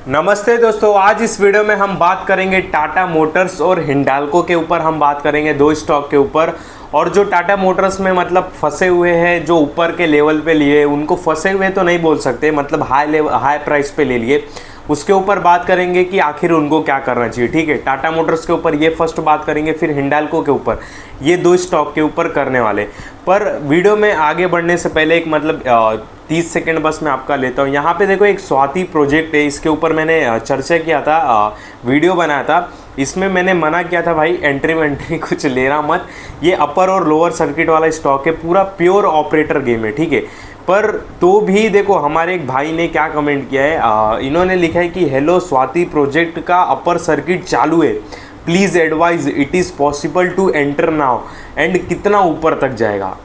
नमस्ते दोस्तों, आज इस वीडियो में हम बात करेंगे टाटा मोटर्स और हिंडाल्को के ऊपर। हम बात करेंगे दो स्टॉक के ऊपर। और जो टाटा मोटर्स में मतलब फंसे हुए हैं, जो ऊपर के लेवल पे लिए, उनको फंसे हुए तो नहीं बोल सकते, मतलब हाई प्राइस पे ले लिए, उसके ऊपर बात करेंगे कि आखिर उनको क्या करना चाहिए। ठीक है, टाटा मोटर्स के ऊपर ये फर्स्ट बात करेंगे, फिर हिंडाल्को के ऊपर, ये दो स्टॉक के ऊपर करने वाले। पर वीडियो में आगे बढ़ने से पहले एक मतलब 30 सेकंड बस मैं आपका लेता हूँ। यहाँ पे देखो, एक स्वाति प्रोजेक्ट है, इसके ऊपर मैंने चर्चा किया था, वीडियो बनाया था। इसमें मैंने मना किया था भाई एंट्री कुछ लेना मत, ये अपर और लोअर सर्किट वाला स्टॉक है, पूरा प्योर ऑपरेटर गेम है। ठीक है, पर तो भी देखो हमारे एक भाई ने क्या कमेंट किया है, इन्होंने लिखा है कि हेलो स्वाति प्रोजेक्ट का अपर सर्किट चालू है, please advise it is possible to enter now and कितना ऊपर तक जाएगा।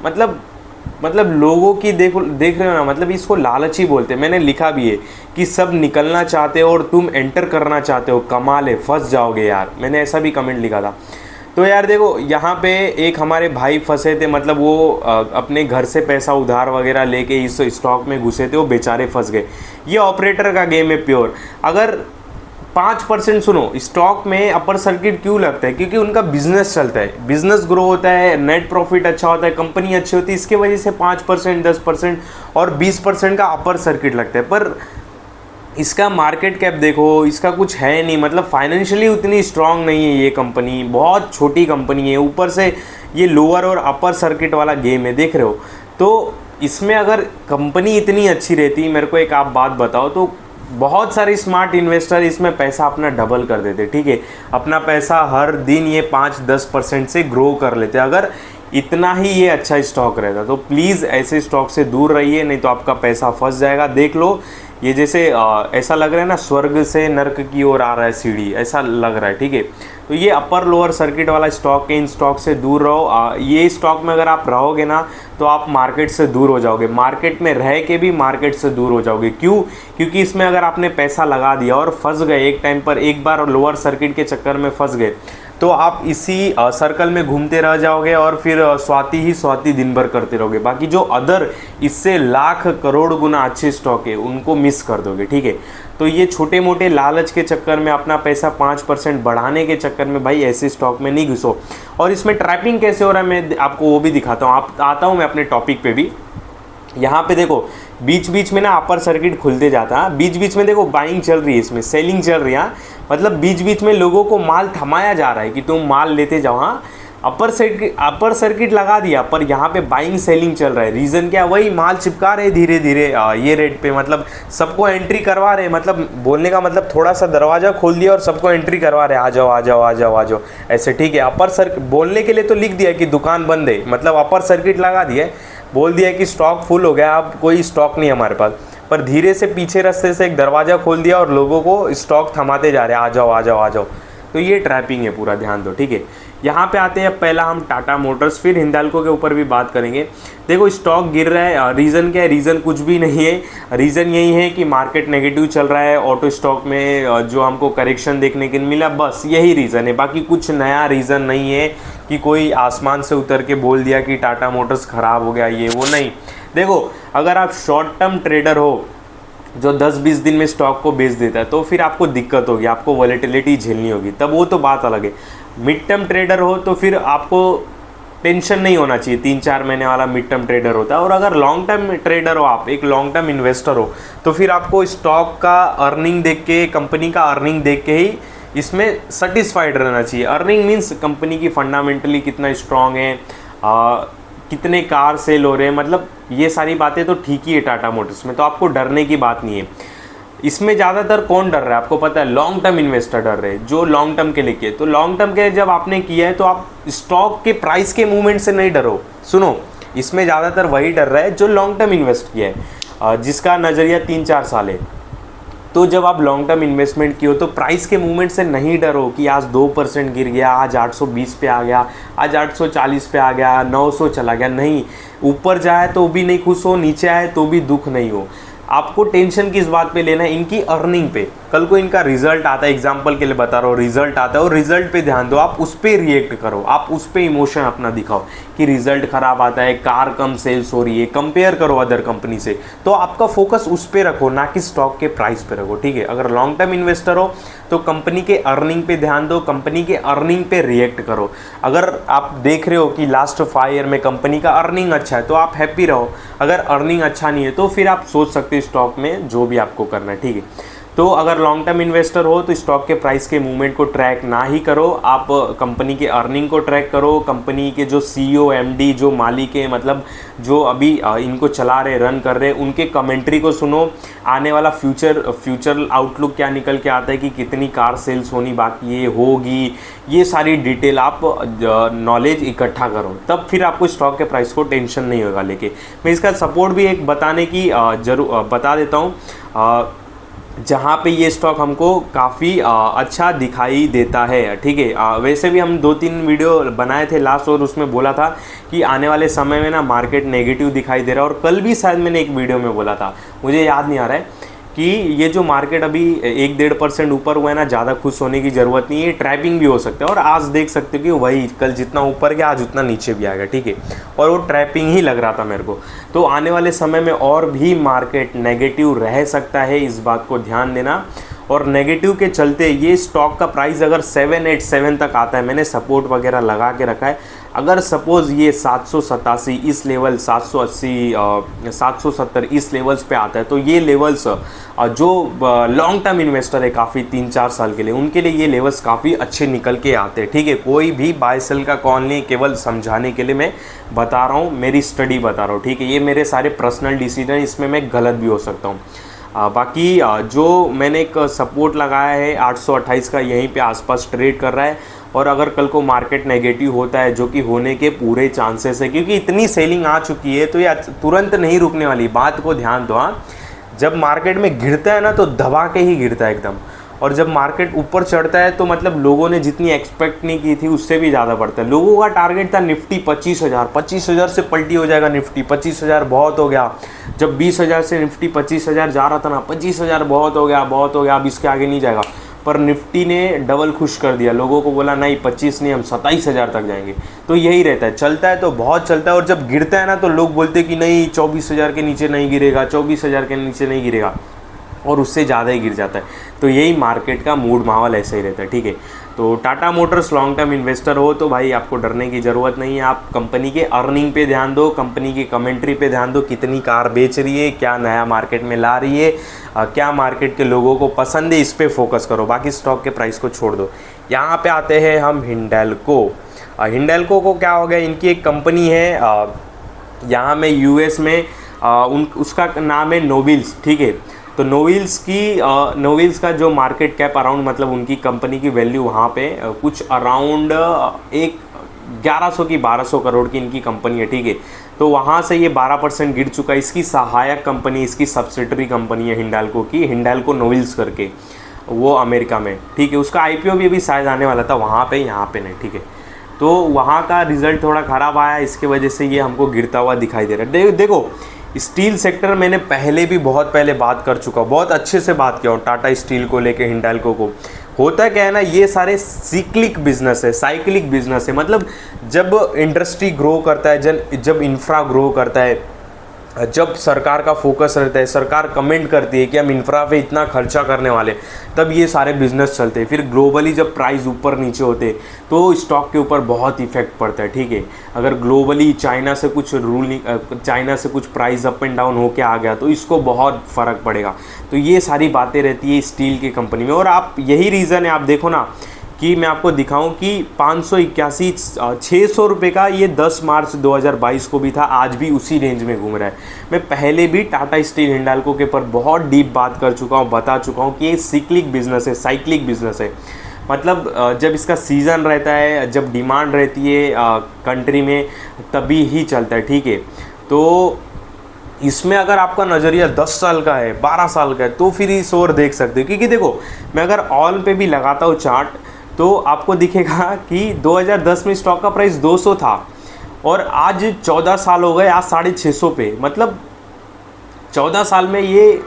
मतलब लोगों की देख रहे हो ना, मतलब इसको लालची बोलते हैं। मैंने लिखा भी है कि सब निकलना चाहते हो और तुम एंटर करना चाहते हो, कमाल है, फंस जाओगे यार। मैंने ऐसा भी कमेंट लिखा था। तो यार देखो, यहाँ पे एक हमारे भाई फंसे थे, मतलब वो अपने घर से पैसा उधार वगैरह लेके इस स्टॉक में घुसे थे, वो बेचारे फंस गए। ये ऑपरेटर का गेम है प्योर। अगर 5% सुनो, स्टॉक में अपर सर्किट क्यों लगता है? क्योंकि उनका बिजनेस चलता है, बिजनेस ग्रो होता है, नेट प्रॉफिट अच्छा होता है, कंपनी अच्छी होती है, इसके वजह से 5%, 10% और 20% का अपर सर्किट लगता है। पर इसका मार्केट कैप देखो, इसका कुछ है नहीं, मतलब फाइनेंशियली उतनी स्ट्रांग नहीं है ये कंपनी, बहुत छोटी कंपनी है। ऊपर से ये लोअर और अपर सर्किट वाला गेम है, देख रहे हो। तो इसमें अगर कंपनी इतनी अच्छी रहती, मेरे को एक आप बात बताओ, तो बहुत सारे स्मार्ट इन्वेस्टर इसमें पैसा अपना डबल कर देते। ठीक है, अपना पैसा हर दिन ये 5-10% से ग्रो कर लेते। अगर इतना ही ये अच्छा स्टॉक रहता तो प्लीज़ ऐसे स्टॉक से दूर रहिए, नहीं तो आपका पैसा फंस जाएगा। देख लो, ये जैसे ऐसा लग रहा है ना, स्वर्ग से नर्क की ओर आ रहा है सीढ़ी, ऐसा लग रहा है। ठीक है, तो ये अपर लोअर सर्किट वाला स्टॉक है, इन स्टॉक से दूर रहो। ये स्टॉक में अगर आप रहोगे ना, तो आप मार्केट से दूर हो जाओगे, मार्केट में रह के भी मार्केट से दूर हो जाओगे। क्यों? क्योंकि इसमें अगर आपने पैसा लगा दिया और फंस गए एक टाइम पर, एक बार लोअर सर्किट के चक्कर में फंस गए, तो आप इसी सर्कल में घूमते रह जाओगे और फिर स्वाति दिन भर करते रहोगे। बाकी जो अदर इससे लाख करोड़ गुना अच्छे स्टॉक है, उनको मिस कर दोगे। ठीक है, तो ये छोटे मोटे लालच के चक्कर में, अपना पैसा 5% बढ़ाने के चक्कर में भाई ऐसे स्टॉक में नहीं घुसो। और इसमें ट्रैपिंग कैसे हो रहा है मैं आपको वो भी दिखाता हूँ। आता हूँ मैं अपने टॉपिक पे भी। यहाँ पे देखो, बीच बीच में ना अपर सर्किट खुलते जाता है, बीच बीच में देखो बाइंग चल रही है, इसमें सेलिंग चल रही है। मतलब बीच बीच में लोगों को माल थमाया जा रहा है कि तुम माल लेते जाओ। हाँ, अपर सर्किट लगा दिया, पर यहाँ पे बाइंग सेलिंग चल रहा है। रीज़न क्या? वही माल चिपका रहे धीरे धीरे ये रेट पे, मतलब सबको एंट्री करवा रहे। मतलब बोलने का मतलब थोड़ा सा दरवाज़ा खोल दिया और सबको एंट्री करवा रहे, आ जाओ आ जाओ आ जाओ आ जाओ, ऐसे। ठीक है, अपर सर्किट बोलने के लिए तो लिख दिया कि दुकान बंद है, मतलब अपर सर्किट लगा दिया, बोल दिया कि स्टॉक फुल हो गया, अब कोई स्टॉक नहीं हमारे पास। पर धीरे से पीछे रास्ते से एक दरवाज़ा खोल दिया और लोगों को स्टॉक थमाते जा रहे हैं, आ जाओ आ जाओ आ जाओ। तो ये ट्रैपिंग है पूरा, ध्यान दो। ठीक है, यहाँ पे आते हैं पहला हम टाटा मोटर्स, फिर हिंडाल्को के ऊपर भी बात करेंगे। देखो, स्टॉक गिर रहा है, रीज़न क्या है? रीज़न कुछ भी नहीं है, रीज़न यही है कि मार्केट नेगेटिव चल रहा है, ऑटो स्टॉक में जो हमको करेक्शन देखने को मिला, बस यही रीज़न है। बाकी कुछ नया रीज़न नहीं है कि कोई आसमान से उतर के बोल दिया कि टाटा मोटर्स ख़राब हो गया, ये वो नहीं। देखो, अगर आप शॉर्ट टर्म ट्रेडर हो जो 10-20 दिन में स्टॉक को बेच देता है, तो फिर आपको दिक्कत होगी, आपको वॉलेटिलिटी झेलनी होगी, तब वो तो बात अलग है। मिड टर्म ट्रेडर हो तो फिर आपको टेंशन नहीं होना चाहिए, 3-4 महीने वाला मिड टर्म ट्रेडर होता है। और अगर लॉन्ग टर्म ट्रेडर हो, आप एक लॉन्ग टर्म इन्वेस्टर हो, तो फिर आपको स्टॉक का अर्निंग देख के, कंपनी का अर्निंग देख के ही इसमें सेटिस्फाइड रहना चाहिए। अर्निंग मीन्स कंपनी की फंडामेंटली कितना स्ट्रांग है, कितने कार सेल हो रहे हैं, मतलब ये सारी बातें तो ठीक ही है टाटा मोटर्स में, तो आपको डरने की बात नहीं है। इसमें ज़्यादातर कौन डर रहा है आपको पता है? लॉन्ग टर्म इन्वेस्टर डर रहे हैं, जो लॉन्ग टर्म के लिए किए। तो लॉन्ग टर्म के जब आपने किया है, तो आप स्टॉक के प्राइस के मूवमेंट से नहीं डरो। सुनो, इसमें ज़्यादातर वही डर रहा है जो लॉन्ग टर्म इन्वेस्ट किया है, जिसका नज़रिया 3-4 साल है। तो जब आप लॉन्ग टर्म इन्वेस्टमेंट की हो, तो प्राइस के मूवमेंट से नहीं डरो कि आज 2% गिर गया, आज 820 पे आ गया, आज 840 पे आ गया, 900 चला गया। नहीं, ऊपर जाए तो भी नहीं खुश हो, नीचे आए तो भी दुख नहीं हो। आपको टेंशन किस बात पे लेना है, इनकी अर्निंग पे। कल को इनका रिजल्ट आता है, एग्जांपल के लिए बता रहा हूँ, रिजल्ट आता है और रिजल्ट पे ध्यान दो, आप उस पर रिएक्ट करो, आप उस पर इमोशन अपना दिखाओ कि रिजल्ट खराब आता है, कार कम सेल्स हो रही है, कंपेयर करो अदर कंपनी से, तो आपका फोकस उस पर रखो, ना कि स्टॉक के प्राइस पे रखो, ठीक है। अगर लॉन्ग टर्म इन्वेस्टर हो तो कंपनी के अर्निंग पे ध्यान दो, कंपनी के अर्निंग पे रिएक्ट करो। अगर आप देख रहे हो कि लास्ट 5 ईयर में कंपनी का अर्निंग अच्छा है तो आप हैप्पी रहो, अगर अर्निंग अच्छा नहीं है तो फिर आप सोच सकते हो स्टॉक में जो भी आपको करना है, ठीक है। तो अगर लॉन्ग टर्म इन्वेस्टर हो तो स्टॉक के प्राइस के मूवमेंट को ट्रैक ना ही करो, आप कंपनी के अर्निंग को ट्रैक करो, कंपनी के जो सीईओ एमडी जो मालिक है, मतलब जो अभी इनको चला रहे रन कर रहे, उनके कमेंट्री को सुनो, आने वाला फ्यूचर आउटलुक क्या निकल के आता है कि कितनी कार सेल्स होनी बाकी है, होगी, ये सारी डिटेल आप नॉलेज इकट्ठा करो, तब फिर आपको स्टॉक के प्राइस को टेंशन नहीं होगा लेके। मैं इसका सपोर्ट भी एक बताने की जरूर बता देता हूँ, जहाँ पे ये स्टॉक हमको काफ़ी अच्छा दिखाई देता है, ठीक है। वैसे भी हम 2-3 वीडियो बनाए थे लास्ट, और उसमें बोला था कि आने वाले समय में ना मार्केट नेगेटिव दिखाई दे रहा है, और कल भी शायद मैंने एक वीडियो में बोला था, मुझे याद नहीं आ रहा है, कि ये जो मार्केट अभी 1-1.5% ऊपर हुआ है ना, ज़्यादा खुश होने की ज़रूरत नहीं है, ट्रैपिंग भी हो सकता है। और आज देख सकते हो कि वही कल जितना ऊपर गया आज उतना नीचे भी आ गया, ठीक है, और वो ट्रैपिंग ही लग रहा था मेरे को। तो आने वाले समय में और भी मार्केट नेगेटिव रह सकता है, इस बात को ध्यान देना। और नेगेटिव के चलते ये स्टॉक का प्राइस अगर 787 तक आता है, मैंने सपोर्ट वगैरह लगा के रखा है, अगर सपोज़ ये 787 इस लेवल, 780 770 इस लेवल्स पे आता है, तो ये लेवल्स जो लॉन्ग टर्म इन्वेस्टर है काफ़ी 3-4 साल के लिए, उनके लिए ये लेवल्स काफ़ी अच्छे निकल के आते हैं, ठीक है। कोई भी बाय सेल का कॉल नहीं, केवल समझाने के लिए मैं बता रहा हूँ, मेरी स्टडी बता रहा हूँ, ठीक है। ये मेरे सारे पर्सनल डिसीजन, इसमें मैं गलत भी हो सकता हूँ। बाकी जो मैंने एक सपोर्ट लगाया है 828 का, यहीं पे आसपास ट्रेड कर रहा है, और अगर कल को मार्केट नेगेटिव होता है, जो कि होने के पूरे चांसेस है, क्योंकि इतनी सेलिंग आ चुकी है, तो ये तुरंत नहीं रुकने वाली, बात को ध्यान दो। हाँ, जब मार्केट में गिरता है ना तो दबा के ही गिरता है एकदम, और जब मार्केट ऊपर चढ़ता है तो मतलब लोगों ने जितनी एक्सपेक्ट नहीं की थी उससे भी ज़्यादा बढ़ता है। लोगों का टारगेट था निफ्टी 25,000 से पलटी हो जाएगा निफ्टी, 25,000 बहुत हो गया। जब 20,000 से निफ्टी 25,000 जा रहा था ना, 25,000 बहुत हो गया, बहुत हो गया, अब इसके आगे नहीं जाएगा। पर निफ्टी ने डबल खुश कर दिया, लोगों को बोला नहीं 25 नहीं, हम 27,000 तक जाएंगे। तो यही रहता है, चलता है तो बहुत चलता है, और जब गिरता है ना तो लोग बोलते कि नहीं 24,000 के नीचे नहीं गिरेगा, 24,000 के नीचे नहीं गिरेगा, और उससे ज़्यादा ही गिर जाता है। तो यही मार्केट का मूड माहौल ऐसा ही रहता है, ठीक है। तो Tata Motors long term investor हो तो भाई आपको डरने की ज़रूरत नहीं है, आप कंपनी के अर्निंग पे ध्यान दो, कंपनी की कमेंट्री पे ध्यान दो, कितनी कार बेच रही है, क्या नया मार्केट में ला रही है, क्या मार्केट के लोगों को पसंद है, इस पर फोकस करो, बाकी स्टॉक के प्राइस को छोड़ दो। यहाँ पे आते हैं हम हिंडाल्को। हिंडाल्को को क्या हो गया, इनकी एक कंपनी है यहाँ में यूएस में, उसका नाम है नोबिल्स, ठीक है। तो नोविल्स का जो मार्केट कैप अराउंड, मतलब उनकी कंपनी की वैल्यू वहाँ पे कुछ अराउंड 1100 की 1200 करोड़ की इनकी कंपनी है, ठीक है। तो वहाँ से ये 12% गिर चुका है। इसकी सहायक कंपनी, इसकी सब्सिडरी कंपनी है हिंडाल्को की, हिंडाल्को नोविल्स करके, वो अमेरिका में, ठीक है। उसका आईपीओ भी अभी शायद आने वाला था वहाँ पे, यहाँ पे नहीं, ठीक है। तो वहाँ का रिजल्ट थोड़ा ख़राब आया, इसके वजह से ये हमको गिरता हुआ दिखाई दे रहा है। देखो स्टील सेक्टर मैंने पहले भी बहुत पहले बात कर चुका हूँ, बहुत अच्छे से बात किया हूँ टाटा स्टील को लेके, हिंडाल्को को। होता क्या है ना, ये सारे साइक्लिक बिजनेस है, साइक्लिक बिजनेस है, मतलब जब इंडस्ट्री ग्रो करता है, जब इंफ्रा ग्रो करता है, जब सरकार का फोकस रहता है, सरकार कमेंट करती है कि हम इंफ्रा पे इतना खर्चा करने वाले, तब ये सारे बिजनेस चलते हैं। फिर ग्लोबली जब प्राइस ऊपर नीचे होते तो स्टॉक के ऊपर बहुत इफेक्ट पड़ता है, ठीक है। अगर ग्लोबली चाइना से कुछ प्राइस अप एंड डाउन होके आ गया तो इसको बहुत फ़र्क पड़ेगा। तो ये सारी बातें रहती है स्टील की कंपनी में, और आप यही रीज़न है, आप देखो ना कि मैं आपको दिखाऊं कि 581 600 रुपये का ये 10 मार्च 2022 को भी था, आज भी उसी रेंज में घूम रहा है। मैं पहले भी टाटा स्टील हिंडाल्को के ऊपर बहुत डीप बात कर चुका हूँ, बता चुका हूँ कि ये साइक्लिक बिजनेस है, साइक्लिक बिजनेस है। मतलब जब इसका सीज़न रहता है, जब डिमांड रहती है कंट्री में, तभी ही चलता है, ठीक है। तो इसमें अगर आपका नज़रिया 10 साल का है, 12 साल का है, तो फिर इस ओर देख सकते हो। क्योंकि देखो मैं अगर ऑल पे भी लगाता हूँ चार्ट, तो आपको दिखेगा कि 2010 में स्टॉक का प्राइस 200 था, और आज 14 साल हो गए, आज 650 पे। मतलब 14 साल में ये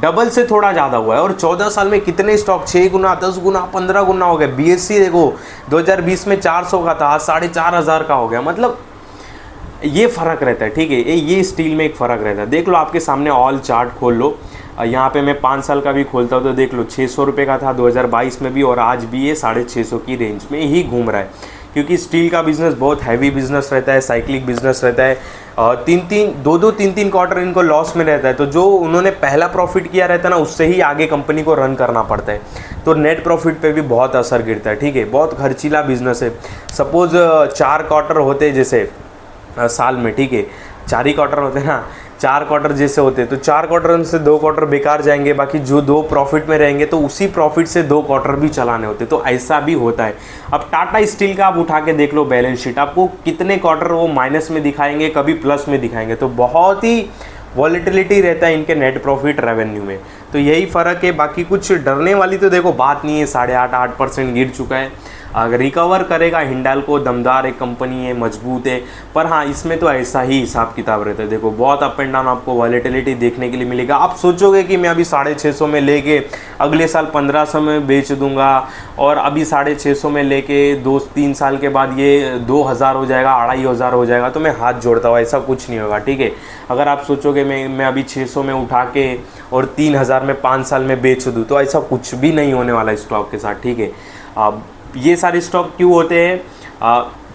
डबल से थोड़ा ज़्यादा हुआ है। और 14 साल में कितने स्टॉक, 6 गुना, 10 गुना, 15 गुना हो गया। BSE देखो 2020 में 400 का था, आज 4,500 का हो गया। मतलब ये फ़र्क रहता है, ठीक है। ये स्टील में एक फ़र्क रहता है। देख लो आपके सामने ऑल चार्ट खोल लो, यहाँ पे मैं 5 साल का भी खोलता हूँ तो देख लो 600 रुपये का था 2022 में भी, और आज भी ये 650 की रेंज में ही घूम रहा है। क्योंकि स्टील का बिज़नेस बहुत हैवी बिज़नेस रहता है, साइक्लिक बिज़नेस रहता है। 3-3 क्वार्टर इनको लॉस में रहता है, तो जो उन्होंने पहला प्रॉफिट किया रहता है ना, उससे ही आगे कंपनी को रन करना पड़ता है। तो नेट प्रॉफिट पे भी बहुत असर गिरता है, ठीक है। बहुत खर्चीला बिज़नेस है। सपोज़ 4 क्वार्टर होते जैसे साल में, ठीक है, 4 ही क्वार्टर होते हैं ना, 4 क्वार्टर जैसे होते हैं, तो 4 क्वार्टर में से 2 क्वार्टर बेकार जाएंगे, बाकी जो 2 प्रॉफिट में रहेंगे तो उसी प्रॉफिट से 2 क्वार्टर भी चलाने होते, तो ऐसा भी होता है। अब टाटा स्टील का आप उठा के देख लो बैलेंस शीट, आपको कितने क्वार्टर वो माइनस में दिखाएंगे, कभी प्लस में दिखाएंगे, तो बहुत ही वॉलेटिलिटी रहता है इनके नेट प्रॉफिट रेवेन्यू में। तो यही फ़र्क है, बाकी कुछ डरने वाली तो देखो बात नहीं है। 8.5% गिर चुका है, अगर रिकवर करेगा। हिंडाल्को दमदार एक कंपनी है, मजबूत है, पर हाँ इसमें तो ऐसा ही हिसाब किताब रहता है। देखो बहुत अप एंड डाउन आपको वॉलेटिलिटी देखने के लिए मिलेगा। आप सोचोगे कि मैं अभी 650 में लेके अगले साल 1500 में बेच दूंगा, और अभी 650 में लेके 2-3 साल के बाद ये 2000 हो जाएगा, 2500 हो जाएगा, तो मैं हाथ जोड़ता हूँ, ऐसा कुछ नहीं होगा, ठीक है। अगर आप सोचोगे मैं अभी 600 में उठा के और 3000 में 5 साल में बेच दूँ, तो ऐसा कुछ भी नहीं होने वाला स्टॉक के साथ, ठीक है। अब ये सारे स्टॉक क्यों होते हैं,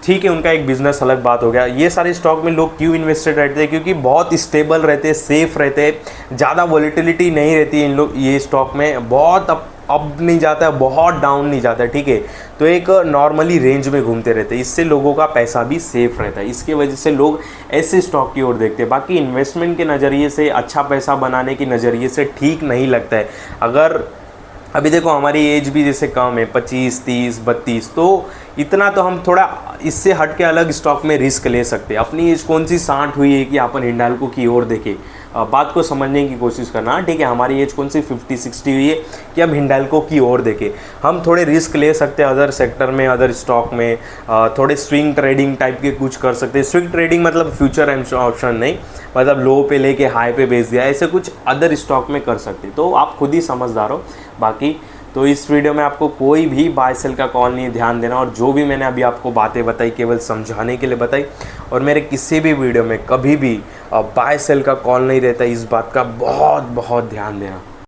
ठीक है, उनका एक बिज़नेस अलग बात हो गया। ये सारे स्टॉक में लोग क्यों इन्वेस्टेड रहते हैं, क्योंकि बहुत स्टेबल रहते हैं, सेफ रहते हैं, ज़्यादा वॉलेटिलिटी नहीं रहती है इन लोग ये स्टॉक में, बहुत अप नहीं जाता है, बहुत डाउन नहीं जाता है, ठीक है। तो एक नॉर्मली रेंज में घूमते रहते हैं, इससे लोगों का पैसा भी सेफ रहता है। इसकी वजह से लोग ऐसे स्टॉक की ओर देखते हैं। बाकी इन्वेस्टमेंट के नज़रिए से, अच्छा पैसा बनाने के नज़रिए से ठीक नहीं लगता है। अगर अभी देखो हमारी एज भी जैसे कम है, 25, 30, 32, तो इतना तो हम थोड़ा इससे हट के अलग स्टॉक में रिस्क ले सकते हैं। अपनी एज कौन सी 60 हुई है कि अपन हिंडाल्को की ओर देखें, बात को समझने की कोशिश करना, ठीक है। हमारी एज कौन सी 50-60 हुई है कि हम हिंडाल्को की ओर देखें। हम थोड़े रिस्क ले सकते हैं अदर सेक्टर में, अदर स्टॉक में, थोड़े स्विंग ट्रेडिंग टाइप के कुछ कर सकते हैं। स्विंग ट्रेडिंग मतलब फ्यूचर ऑप्शन नहीं, मतलब लो पे लेके हाई पे बेच दिया, ऐसे कुछ अदर स्टॉक में कर सकते। तो आप खुद ही समझदार हो। बाकी तो इस वीडियो में आपको कोई भी बाय सेल का कॉल नहीं, ध्यान देना। और जो भी मैंने अभी आपको बातें बताई केवल समझाने के लिए बताई, और मेरे किसी भी वीडियो में कभी भी बाय सेल का कॉल नहीं रहता, इस बात का बहुत बहुत ध्यान देना।